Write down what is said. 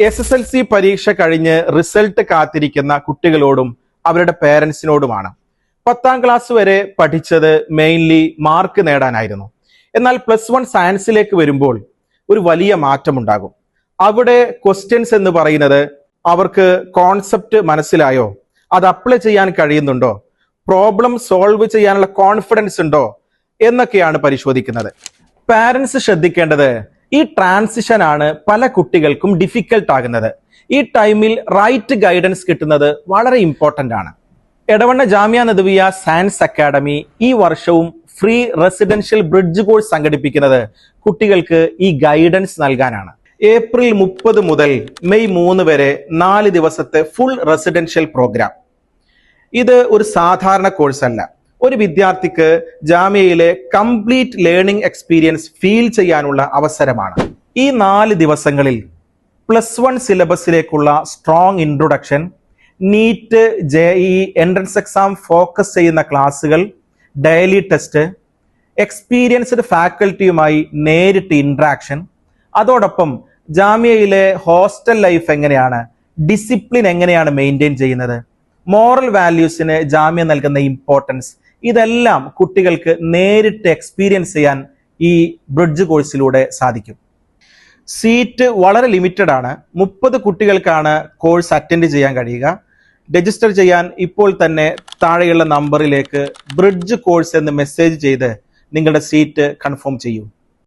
SSLC പരീക്ഷ കഴിഞ്ഞ് result കാത്തിരിക്കുന്ന കുട്ടികളോടും അവരുടെ പേരൻസിനോടുമാണ്. 10ാം ക്ലാസ് വരെ പഠിച്ചത് മെയിൻലി മാർക്ക് നേടാനായിരുന്നു. എന്നാൽ +1 സയൻസിലേക്ക് വരുമ്പോൾ ഒരു വലിയ മാറ്റമുണ്ടാകും. അവിടെ ക്വസ്റ്റ്യൻസ് എന്ന് പറയുന്നത് അവർക്ക് കോൺസെപ്റ്റ് മനസ്സിലായോ, അത് അപ്ലൈ ചെയ്യാൻ കഴിയുന്നുണ്ടോ, പ്രോബ്ലം സോൾവ് ചെയ്യാനുള്ള കോൺഫിഡൻസ് ഉണ്ടോ എന്നൊക്കെയാണ് പരിശോധിക്കുന്നത്. പാരൻസ് ശ്രദ്ധിക്കേണ്ടത് ഈ ട്രാൻസിഷൻ ആണ് പല കുട്ടികൾക്കും ഡിഫിക്കൽട്ട് ആകുന്നത്. ഈ ടൈമിൽ റൈറ്റ് ഗൈഡൻസ് കിട്ടുന്നത് വളരെ ഇമ്പോർട്ടൻ്റ് ആണ്. എടവണ്ണ ജാമിയ നദ്വിയ സയൻസ് അക്കാഡമി ഈ വർഷവും ഫ്രീ റെസിഡൻഷ്യൽ ബ്രിഡ്ജ് കോഴ്സ് സംഘടിപ്പിക്കുന്നത് കുട്ടികൾക്ക് ഈ ഗൈഡൻസ് നൽകാനാണ്. ഏപ്രിൽ 30 മുതൽ മെയ് 3 വരെ 4 ദിവസത്തെ ഫുൾ റെസിഡൻഷ്യൽ പ്രോഗ്രാം. ഇത് ഒരു സാധാരണ കോഴ്സ് അല്ല. ഒരു വിദ്യാർത്ഥിക്ക് ജാമ്യയിലെ കംപ്ലീറ്റ് ലേണിംഗ് എക്സ്പീരിയൻസ് ഫീൽ ചെയ്യാനുള്ള അവസരമാണ്. ഈ 4 ദിവസങ്ങളിൽ +1 സിലബസിലേക്കുള്ള strong introduction, NEET JEE entrance exam focus ചെയ്യുന്ന ക്ലാസുകൾ, ഡെയിലി ടെസ്റ്റ്, എക്സ്പീരിയൻസ്ഡ് ഫാക്കൽറ്റിയുമായി നേരിട്ട് ഇൻട്രാക്ഷൻ, അതോടൊപ്പം ജാമ്യയിലെ ഹോസ്റ്റൽ ലൈഫ് എങ്ങനെയാണ്, ഡിസിപ്ലിൻ എങ്ങനെയാണ് മെയിൻറ്റെയിൻ ചെയ്യുന്നത്, മോറൽ വാല്യൂസിന് ജാമ്യ നൽകുന്ന ഇമ്പോർട്ടൻസ്, ഇതെല്ലാം കുട്ടികൾക്ക് നേരിട്ട് എക്സ്പീരിയൻസ് ചെയ്യാൻ ഈ ബ്രിഡ്ജ് കോഴ്സിലൂടെ സാധിക്കും. സീറ്റ് വളരെ ലിമിറ്റഡ് ആണ്. 30 കുട്ടികൾക്കാണ് കോഴ്സ് അറ്റൻഡ് ചെയ്യാൻ കഴിയുക. രജിസ്റ്റർ ചെയ്യാൻ ഇപ്പോൾ തന്നെ താഴെയുള്ള നമ്പറിലേക്ക് ബ്രിഡ്ജ് കോഴ്സ് എന്ന് മെസ്സേജ് ചെയ്ത് നിങ്ങളുടെ സീറ്റ് കൺഫേം ചെയ്യൂ.